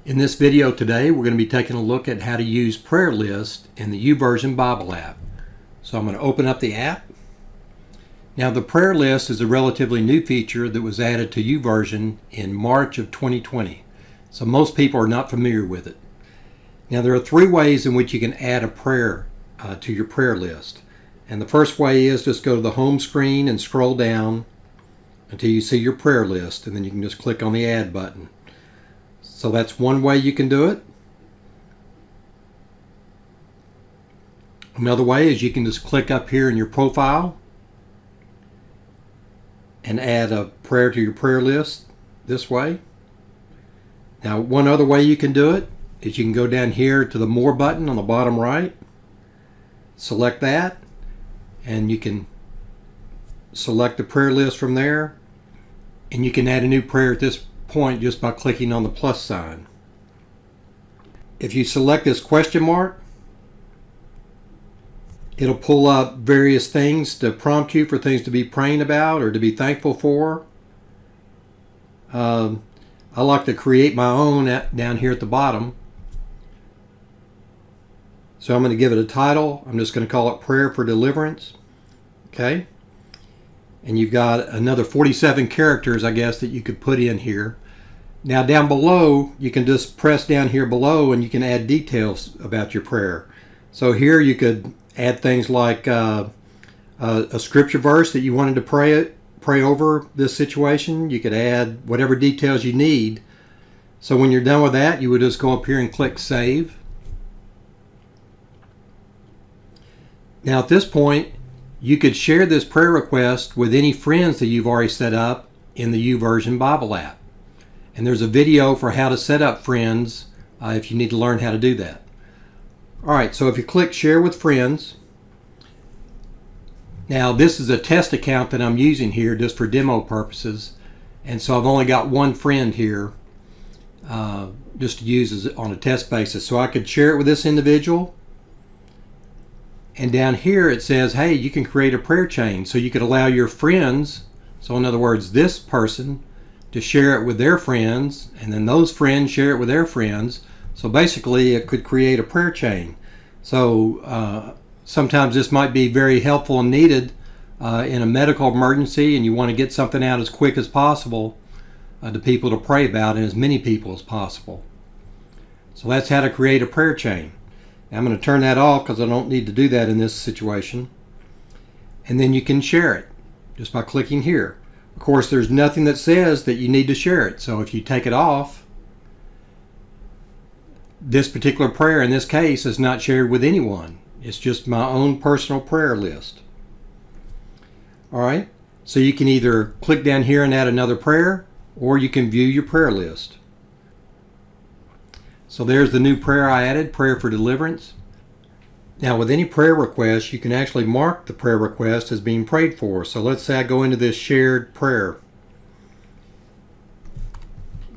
In this video today, we're going to be taking a look at how to use prayer lists in the YouVersion Bible app. So I'm going to open up the app. Now the prayer list is a relatively new feature that was added to YouVersion in March of 2020. So most people are not familiar with it. Now there are three ways in which you can add a prayer to your prayer list. And the first way is just go to the home screen and scroll down until you see your prayer list, and then you can just click on the add button. So that's one way you can do it. Another way is you can just click up here in your profile and add a prayer to your prayer list this way. Now one other way you can do it is you can go down here to the More button on the bottom right, select that, and you can select the prayer list from there, and you can add a new prayer at this point just by clicking on the plus sign. If you select this question mark, it'll pull up various things to prompt you for things to be praying about or to be thankful for. I like to create my own down here at the bottom. So I'm going to give it a title. I'm just going to call it Prayer for Deliverance. Okay. And you've got another 47 characters, I guess, that you could put in here. Now down below, you can just press down here below and you can add details about your prayer. So here you could add things like a scripture verse that you wanted to pray over this situation. You could add whatever details you need. So when you're done with that, you would just go up here and click Save. Now at this point, you could share this prayer request with any friends that you've already set up in the YouVersion Bible app. And there's a video for how to set up friends if you need to learn how to do that. Alright, so if you click Share with Friends, now this is a test account that I'm using here just for demo purposes, and so I've only got one friend here just to use on a test basis. So I could share it with this individual. And down here it says, hey, you can create a prayer chain. So you could allow your friends, so in other words, this person, to share it with their friends, and then those friends share it with their friends. So basically it could create a prayer chain. So sometimes this might be very helpful and needed in a medical emergency, and you want to get something out as quick as possible to people to pray about, and as many people as possible. So that's how to create a prayer chain. I'm going to turn that off because I don't need to do that in this situation. And then you can share it just by clicking here. Of course, there's nothing that says that you need to share it. So if you take it off, this particular prayer in this case is not shared with anyone. It's just my own personal prayer list. Alright, so you can either click down here and add another prayer, or you can view your prayer list. So there's the new prayer I added, Prayer for Deliverance. Now with any prayer request, you can actually mark the prayer request as being prayed for. So let's say I go into this shared prayer.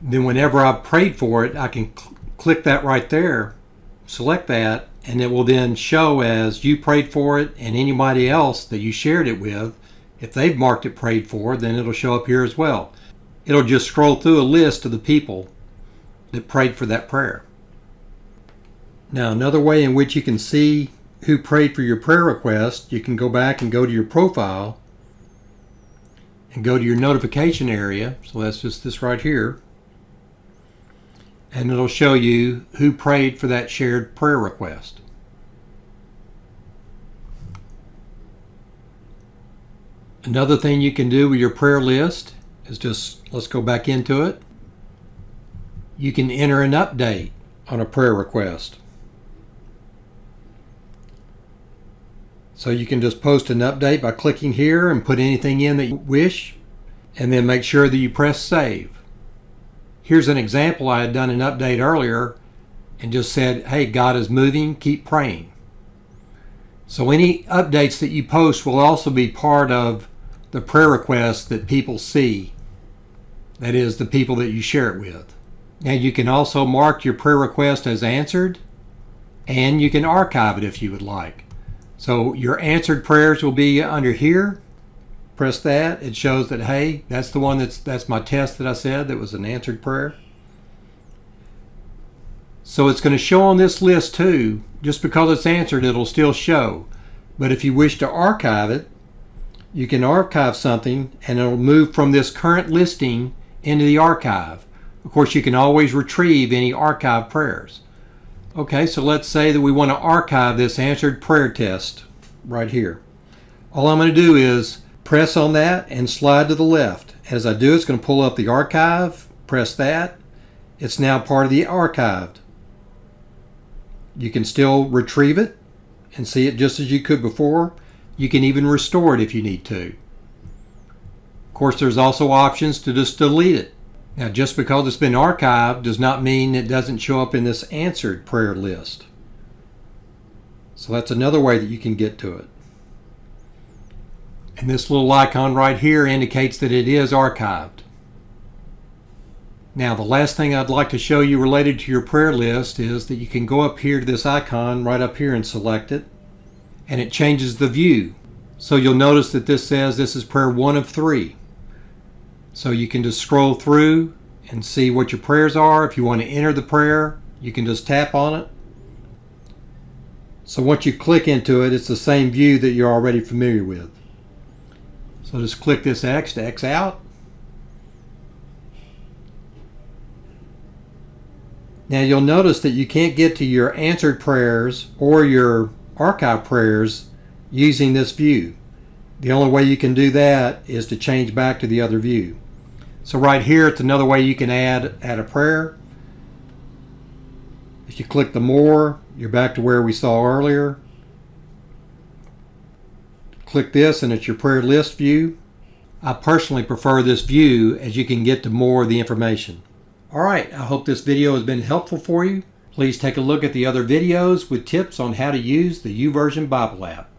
Then whenever I've prayed for it, I can click that right there, select that, and it will then show as you prayed for it, and anybody else that you shared it with, if they've marked it prayed for, then it'll show up here as well. It'll just scroll through a list of the people that prayed for that prayer. Now another way in which you can see who prayed for your prayer request, you can go back and go to your profile and go to your notification area. So that's just this right here. And it'll show you who prayed for that shared prayer request. Another thing you can do with your prayer list is just, let's go back into it. You can enter an update on a prayer request. So you can just post an update by clicking here and put anything in that you wish, and then make sure that you press Save. Here's an example. I had done an update earlier and just said, hey, God is moving, keep praying. So any updates that you post will also be part of the prayer requests that people see. That is, the people that you share it with. Now you can also mark your prayer request as answered, and you can archive it if you would like. So your answered prayers will be under here. Press that. It shows that, hey, that's the one that's my test that I said that was an answered prayer. So it's going to show on this list too. Just because it's answered, it'll still show. But if you wish to archive it, you can archive something and it'll move from this current listing into the archive. Of course, you can always retrieve any archived prayers. Okay, so let's say that we want to archive this answered prayer test right here. All I'm going to do is press on that and slide to the left. As I do, it's going to pull up the archive. Press that. It's now part of the archived. You can still retrieve it and see it just as you could before. You can even restore it if you need to. Of course, there's also options to just delete it. Now, just because it's been archived does not mean it doesn't show up in this answered prayer list. So that's another way that you can get to it. And this little icon right here indicates that it is archived. Now, the last thing I'd like to show you related to your prayer list is that you can go up here to this icon right up here and select it, and it changes the view. So you'll notice that this says this is prayer 1 of 3. So you can just scroll through and see what your prayers are. If you want to enter the prayer, you can just tap on it. So once you click into it, it's the same view that you're already familiar with. So just click this X to X out. Now you'll notice that you can't get to your answered prayers or your archive prayers using this view. The only way you can do that is to change back to the other view. So right here, it's another way you can add a prayer. If you click the more, you're back to where we saw earlier. Click this and it's your prayer list view. I personally prefer this view as you can get to more of the information. Alright, I hope this video has been helpful for you. Please take a look at the other videos with tips on how to use the YouVersion Bible app.